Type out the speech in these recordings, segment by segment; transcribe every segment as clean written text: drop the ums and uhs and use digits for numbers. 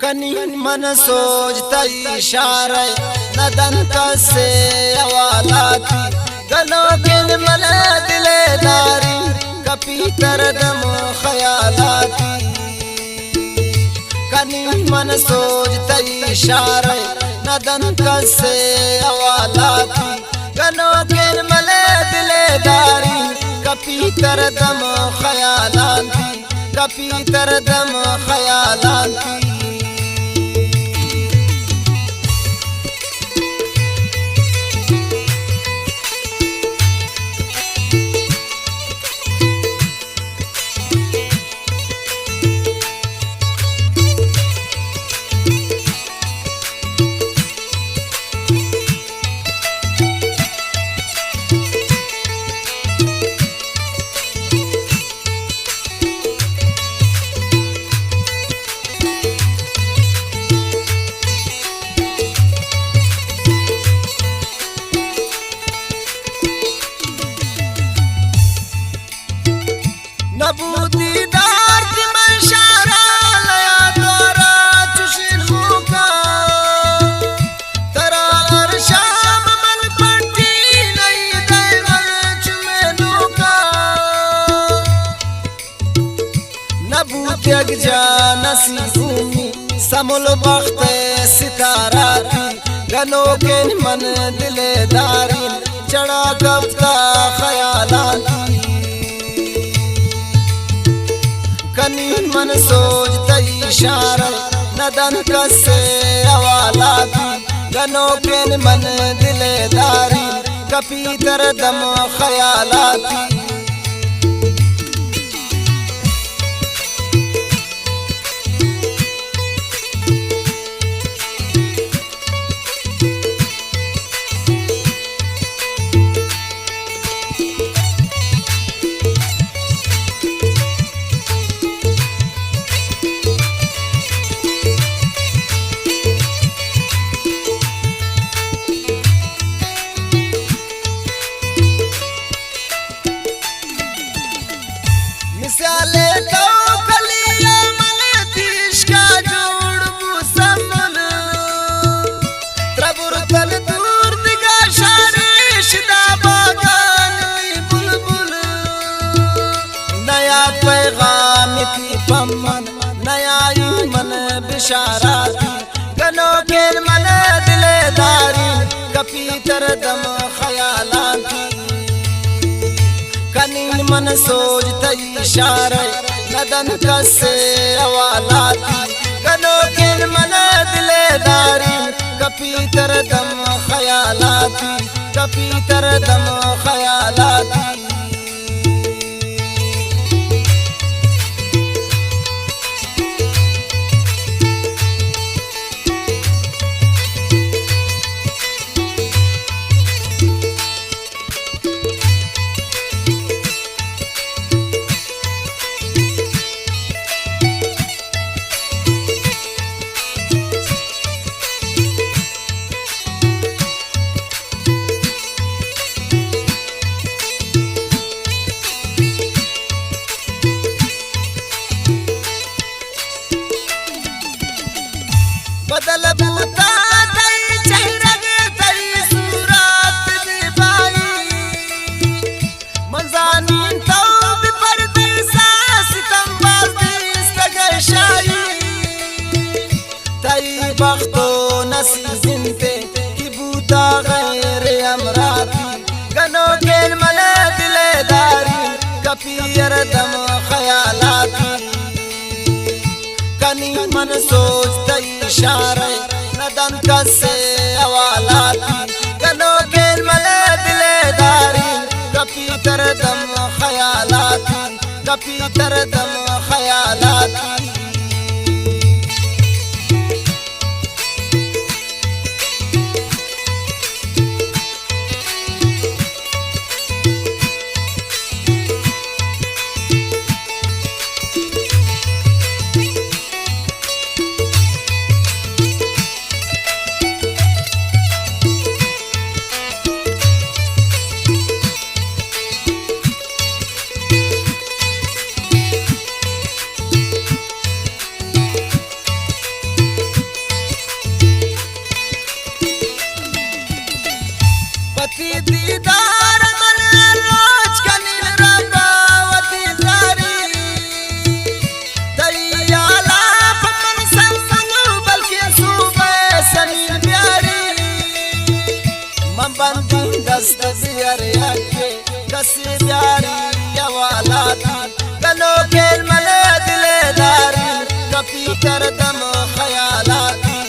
कनी मन सोचता इशारे नदन कसे अवालाती गनों के मन दिलेदारी कपी तरदम ख्यालाती कनी मन सोचता इशारे नदन कसे अवालाती गनों के मन दिलेदारी कपी तरदम ख्यालाती कपी तरदम ख्यालाती नबूदीदार की मंशारा लया तोरा चुशिन हुका तरा अरशाम मन पट्टी नहीं दैवन चुमेनु का नबूद जा नसीबूमी समुल बख्ते सितारा थी गनों के मन दिलेदारी चढ़ा गफ्ता ख्यालाती कनी मन सोचता इशारा नदन कसे अवालाती गनों के मन दिलेदारी कपी तरदम ख्यालाती मिसाले तो कलिया मन तीश का जोड़ मुसम्मल त्रबुर तल दूर दिगा शारिश दा बागान बुलबुल नया पैगाम की पमन नया मन बिशाराती गनों के मन दिलेदारी कपी तरदम ख्यालाती कनी मन सोचता इशारे नदन कसे अवालाती गनों के मन दिलेदारी कपी तरदम ख्यालाती कपी तरदम ख्यालाती बदल बूता तई चेहरग तई सूरत दिबाई मंजानी तो बिपरदी सास तंबाजी सगशाई तई बख्तो नसीब पे की बूता गैर अमराती गनों के मन दिलेदारी कपी अरदम ख्यालाती कनी मन सोचता इशारे नदन कसे अवालाती गनों के मन दिलेदारी कपी तरदम ख्यालाती कपी तरदम ख्यालाती से प्यारी वाला थी गनो खेल मले दिलेदारी कपी कर दम ख्याला थी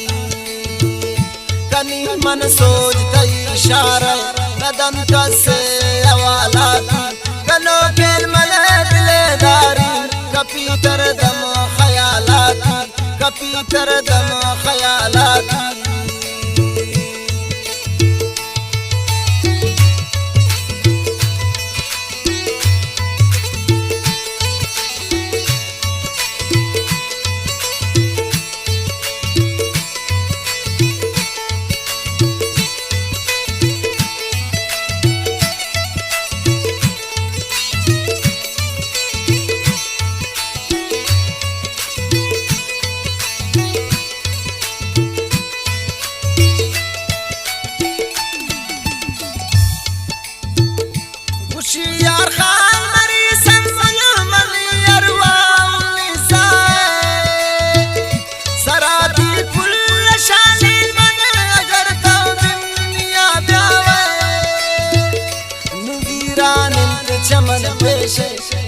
कनी मन सोचता इशारा नदन कसे वाला थी गनो खेल मले दिलेदारी कपी कर दम ख्याला थी कपी कर दम ख्याला थी यार खान मरी संग मरी अरवाउल सराती फुल शाली मन अगर तो दुनिया ब्यावे नुवीरान चमन पेश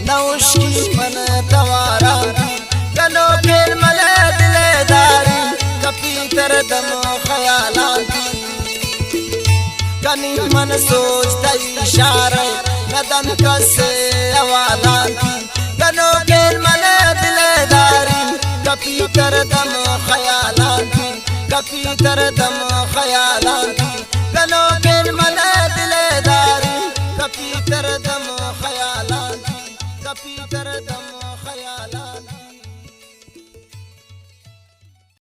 नौशी मन तवारा गनो खेल मले दिलेदारी कपी कर दम ख्याला कनी मन सोचता इशारा नदन कसे वाला थी गनो खेल मले दिलेदारी कपी कर दम ख्याला थी कपी कर दम ख्याला थी गनो खेल मले दिलेदारी कपी कर दम ख्याला थी कपी कर दम ख्याला थी।